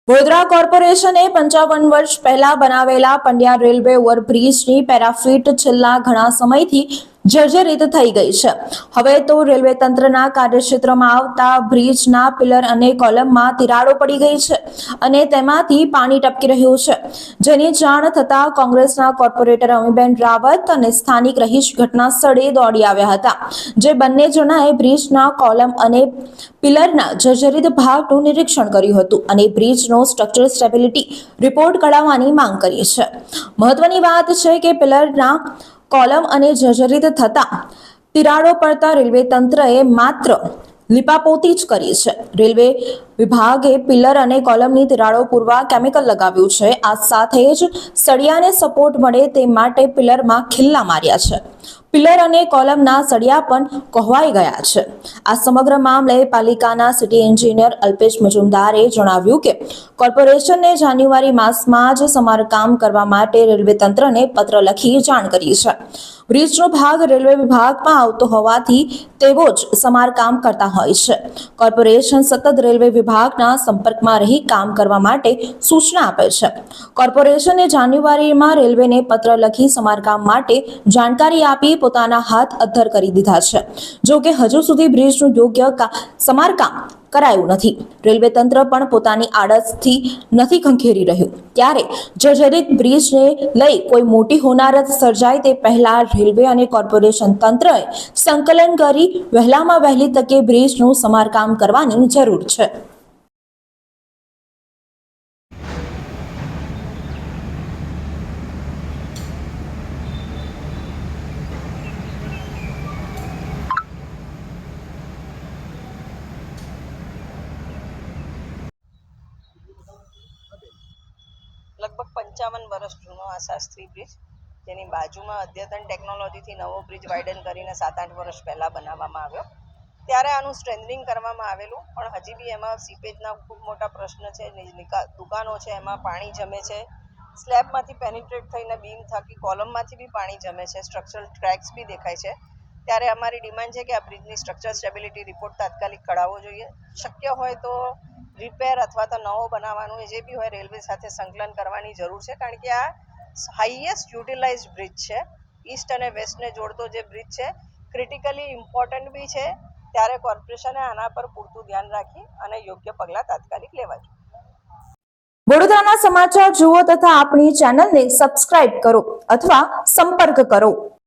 વડોદરા કોર્પોરેશને 55 વર્ષ પહેલા બનાવેલા પંડ્યા રેલવે ઓવરબ્રિજની પેરાફિટ છેલ્લા ઘણા સમયથી જર્જરિત થઈ ગઈ છે। હવે તો રેલવે તંત્રના કાર્યક્ષેત્રમાં આવતા બ્રિજના પિલર અને કોલમમાં તિરાડો પડી ગઈ છે અને તેમાંથી પાણી ટપકી રહ્યું છે, જેની જાણ થતા કોંગ્રેસના કોર્પોરેટર અમીબેન રાવત અને સ્થાનિક રહીશ ઘટના સ્થળે દોડી આવ્યા હતા, જે બંને જણાએ બ્રિજના કોલમ અને પિલરના જર્જરિત ભાગનું નિરીક્ષણ કર્યું હતું અને બ્રિજનો સ્ટ્રક્ચરલ સ્ટેબિલિટી રિપોર્ટ કઢાવવાની માંગ કરી છે। મહત્વની વાત છે કે પિલરના કોલમ અને જર્જરિત થતા તિરાડો પડતા રેલવે તંત્રએ માત્ર લીપાપોતી જ કરી છે। રેલવે વિભાગે પિલર અને કોલમની તિરાડો પૂરવા કેમિકલ લગાવ્યું છે। આ સાથે જ સળિયાને સપોર્ટ મળે તે માટે પિલરમાં ખિલ્લા માર્યા છે। પિલર અને કોલમના સળિયા પણ કોહવાઈ ગયા છે। આ સમગ્ર મામલે પાલિકાના સિટી એન્જિનિયર અલ્પેશ મજુમદારે જણાવ્યું કે કોર્પોરેશનને જાન્યુઆરી માસમાં જ સમારકામ કરવા માટે રેલવે તંત્રને પત્ર લખી જાણ કરી છે। બ્રિજનો ભાગ રેલવે વિભાગમાં આવતો હોવાથી તેઓ જ સમારકામ કરતા હોય છે। કોર્પોરેશન સતત રેલવે વિભાગના સંપર્કમાં રહી કામ કરવા માટે સૂચના આપે છે। કોર્પોરેશને જાન્યુઆરીમાં રેલવેને પત્ર લખી સમારકામ માટે જાણકારી આપી પોતાના હાથ અદ્ધર કરી દીધા છે। જો કે હજુ સુધી બ્રિજનું યોગ્ય સમારકામ કરાયું નથી। રેલવે તંત્ર પણ પોતાની આડતથી નથી ખંખેરી રહ્યું, ત્યારે જર્જરિત બ્રિજને લઈ કોઈ મોટી હોનારત સર્જાય તે પહેલા રેલવે અને કોર્પોરેશન તંત્રએ સંકલન કરી વહેલામાં વહેલી તકે બ્રિજનું સમારકામ કરવાની જરૂર છે। લગભગ 55 વર્ષ જૂનો આ શાસ્ત્રી બ્રિજ, જેની બાજુમાં અદ્યતન ટેકનોલોજીથી નવો બ્રિજ વાઇડન કરીને 7-8 વર્ષ પહેલાં બનાવવામાં આવ્યો। ત્યારે આનું સ્ટ્રેન્થનિંગ કરવામાં આવેલું, પણ હજી બી એમાં સીપેજના ખૂબ મોટા પ્રશ્ન છે। દુકાનો છે, એમાં પાણી જમે છે, સ્લેબમાંથી પેનિટ્રેટ થઈને બીમ થકી કોલમમાંથી બી પાણી જમે છે, સ્ટ્રક્ચરલ ક્રેક્સ બી દેખાય છે। ત્યારે અમારી ડિમાન્ડ છે કે આ બ્રિજની સ્ટ્રક્ચર સ્ટેબિલિટી રિપોર્ટ તાત્કાલિક કઢાવવો જોઈએ। શક્ય હોય તો રિપેર અથવા તો નવો બનાવવાનું જે બી હોય રેલવે સાથે સંકલન કરવાની જરૂર છે, કારણ કે આ હાઈએસ્ટ યુટિલાઇઝડ બ્રિજ છે। ઈસ્ટ અને વેસ્ટને જોડતો જે બ્રિજ છે, ક્રિટિકલી ઇમ્પોર્ટન્ટ બી છે। ત્યારે કોર્પોરેશને આના પર પૂરતું ધ્યાન રાખી અને યોગ્ય પગલાં તાત્કાલિક લેવા જોઈએ। વડોદરાના સમાચાર જુઓ તથા આપણી ચેનલને સબસ્ક્રાઇબ કરો અથવા સંપર્ક કરો।